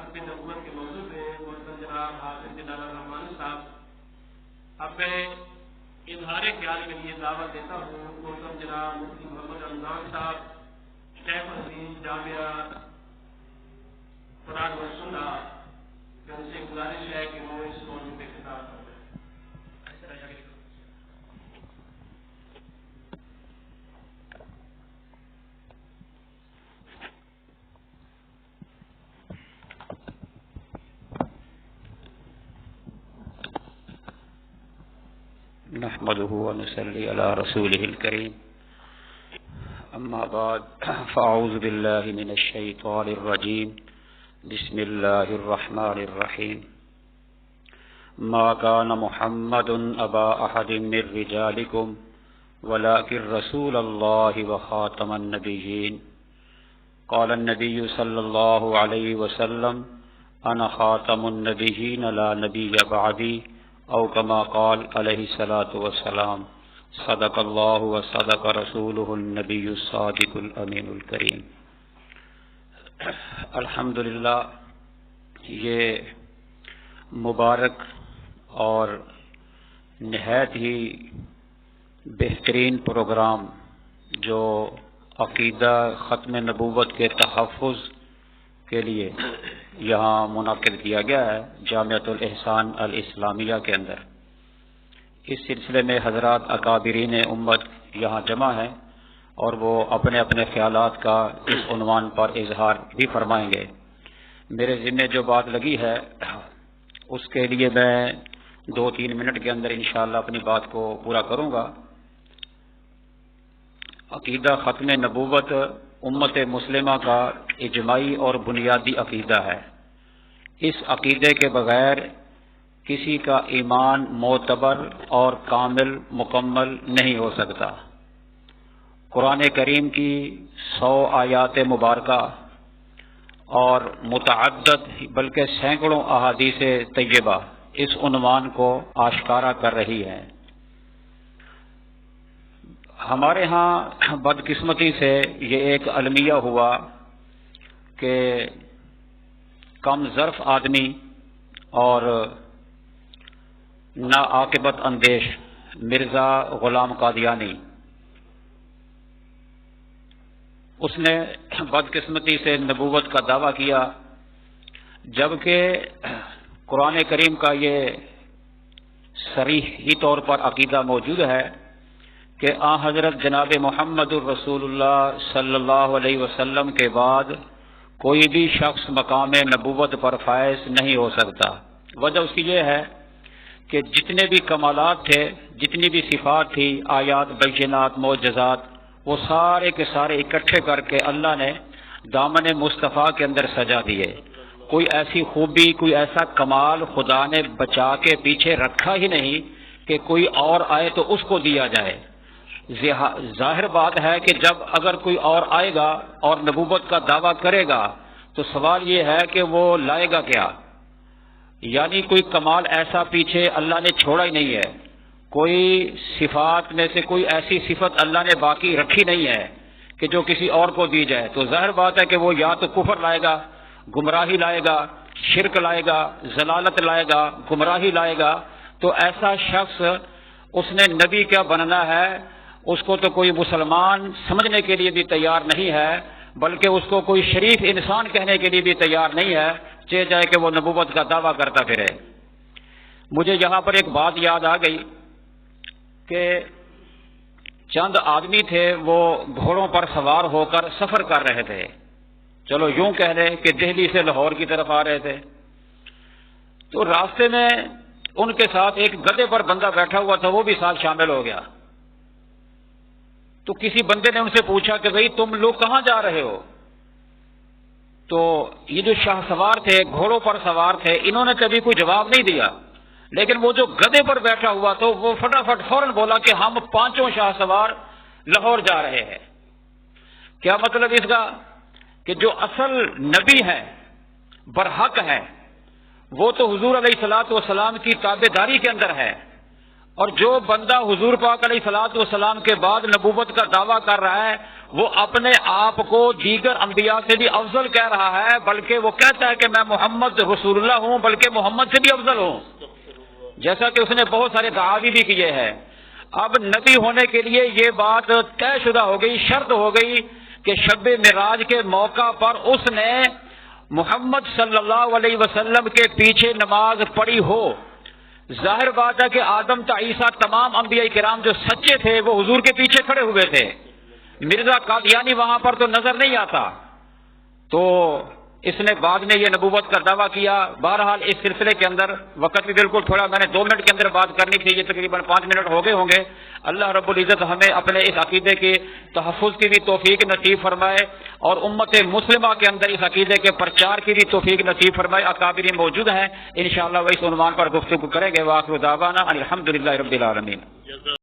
ختم نبوت کے موضوع پہ محترم جناب حافظ جلال الرحمن صاحب اب میں اظہار خیال کے لیے دعوت دیتا ہوں محترم جناب مفتی محمد رمضان صاحب شیخ الحدیث جامعہ قرآن و سنت کہ ان سے گزارش ہے کہ وہ اس موضوع پہ خطاب کریں۔ نحمده ونصلي على رسوله الكريم أما بعد فأعوذ بالله من الشيطان الرجيم بسم الله الرحمن الرحيم ما كان محمد أبا أحد من رجالكم ولكن رسول الله وخاتم النبيين قال النبي صلى الله عليه وسلم أنا خاتم النبيين لا نبي بعدي او كما قال علیہ الصلوۃ والسلام صدق اللہ وصدق رسولہ النبی الصادق الامین الکریم۔ الحمدللہ یہ مبارک اور نہایت ہی بہترین پروگرام جو عقیدہ ختم نبوت کے تحفظ کے لیے یہاں منعقد کیا گیا ہے جامعۃ الاحسان الاسلامیہ کے اندر، اس سلسلے میں حضرات اکابرین امت یہاں جمع ہیں اور وہ اپنے اپنے خیالات کا اس عنوان پر اظہار بھی فرمائیں گے۔ میرے ذمہ جو بات لگی ہے اس کے لیے میں 2-3 منٹ کے اندر انشاءاللہ اپنی بات کو پورا کروں گا۔ عقیدہ ختم نبوت امت مسلمہ کا اجماعی اور بنیادی عقیدہ ہے۔ اس عقیدے کے بغیر کسی کا ایمان معتبر اور کامل مکمل نہیں ہو سکتا۔ قرآن کریم کی 100 آیات مبارکہ اور متعدد بلکہ سینکڑوں احادیث طیبہ اس عنوان کو آشکارا کر رہی ہیں۔ ہمارے ہاں بدقسمتی سے یہ ایک المیہ ہوا کہ کم ظرف آدمی اور ناعاقبت اندیش مرزا غلام قادیانی اس نے بدقسمتی سے نبوت کا دعویٰ کیا، جبکہ قرآن کریم کا یہ صریح طور پر عقیدہ موجود ہے کہ آن حضرت جناب محمد الرسول اللہ صلی اللہ علیہ وسلم کے بعد کوئی بھی شخص مقام نبوت پر فائز نہیں ہو سکتا۔ وجہ اس کی یہ ہے کہ جتنے بھی کمالات تھے، جتنی بھی صفات تھی، آیات بینات معجزات، وہ سارے کے سارے اکٹھے کر کے اللہ نے دامن مصطفیٰ کے اندر سجا دیے۔ کوئی ایسی خوبی، کوئی ایسا کمال خدا نے بچا کے پیچھے رکھا ہی نہیں کہ کوئی اور آئے تو اس کو دیا جائے۔ ظاہر بات ہے کہ جب اگر کوئی اور آئے گا اور نبوت کا دعویٰ کرے گا تو سوال یہ ہے کہ وہ لائے گا کیا؟ یعنی کوئی کمال ایسا پیچھے اللہ نے چھوڑا ہی نہیں ہے، کوئی صفات میں سے کوئی ایسی صفت اللہ نے باقی رکھی نہیں ہے کہ جو کسی اور کو دی جائے۔ تو ظاہر بات ہے کہ وہ یا تو کفر لائے گا، گمراہی لائے گا، شرک لائے گا، ضلالت لائے گا، گمراہی لائے گا۔ تو ایسا شخص اس نے نبی کیا بننا ہے، اس کو تو کوئی مسلمان سمجھنے کے لیے بھی تیار نہیں ہے، بلکہ اس کو کوئی شریف انسان کہنے کے لیے بھی تیار نہیں ہے، چاہے جائے کہ وہ نبوت کا دعویٰ کرتا پھرے۔ مجھے یہاں پر ایک بات یاد آ گئی کہ چند آدمی تھے، وہ گھوڑوں پر سوار ہو کر سفر کر رہے تھے، چلو یوں کہہ لیں کہ دہلی سے لاہور کی طرف آ رہے تھے۔ تو راستے میں ان کے ساتھ ایک گدھے پر بندہ بیٹھا ہوا تھا، وہ بھی ساتھ شامل ہو گیا۔ تو کسی بندے نے ان سے پوچھا کہ بھئی تم لوگ کہاں جا رہے ہو؟ تو یہ جو شاہ سوار تھے، گھوڑوں پر سوار تھے، انہوں نے کبھی کوئی جواب نہیں دیا، لیکن وہ جو گدھے پر بیٹھا ہوا تو وہ فٹافٹ فوراً بولا کہ ہم 5 شاہ سوار لاہور جا رہے ہیں۔ کیا مطلب اس کا؟ کہ جو اصل نبی ہے، برحق ہے، وہ تو حضور علیہ الصلوۃ والسلام کی تابع داری کے اندر ہے، اور جو بندہ حضور پاک علیہ الصلوۃ والسلام کے بعد نبوت کا دعویٰ کر رہا ہے وہ اپنے آپ کو دیگر انبیاء سے بھی افضل کہہ رہا ہے، بلکہ وہ کہتا ہے کہ میں محمد رسول اللہ ہوں، بلکہ محمد سے بھی افضل ہوں، جیسا کہ اس نے بہت سارے دعاوی بھی کیے ہیں۔ اب نبی ہونے کے لیے یہ بات طے شدہ ہو گئی، شرط ہو گئی کہ شب معراج کے موقع پر اس نے محمد صلی اللہ علیہ وسلم کے پیچھے نماز پڑھی ہو۔ ظاہر بات ہے کہ آدم تا عیسیٰ تمام انبیاء کرام جو سچے تھے وہ حضور کے پیچھے کھڑے ہوئے تھے، مرزا قادیانی وہاں پر تو نظر نہیں آتا، تو اس نے بعد میں یہ نبوت کا دعویٰ کیا۔ بہرحال اس سلسلے کے اندر وقت بھی بالکل تھوڑا، میں نے 2 منٹ کے اندر بات کرنی تھی، یہ تقریباً 5 منٹ ہو گئے ہوں گے۔ اللہ رب العزت ہمیں اپنے اس عقیدے کے تحفظ کی بھی توفیق نصیب فرمائے اور امت مسلمہ کے اندر اس عقیدے کے پرچار کی بھی توفیق نصیب فرمائے۔ اکابرین موجود ہیں، انشاءاللہ وہ اس عنوان پر گفتگو کریں گے۔ وآخر دعوانا الحمدللہ رب العالمین۔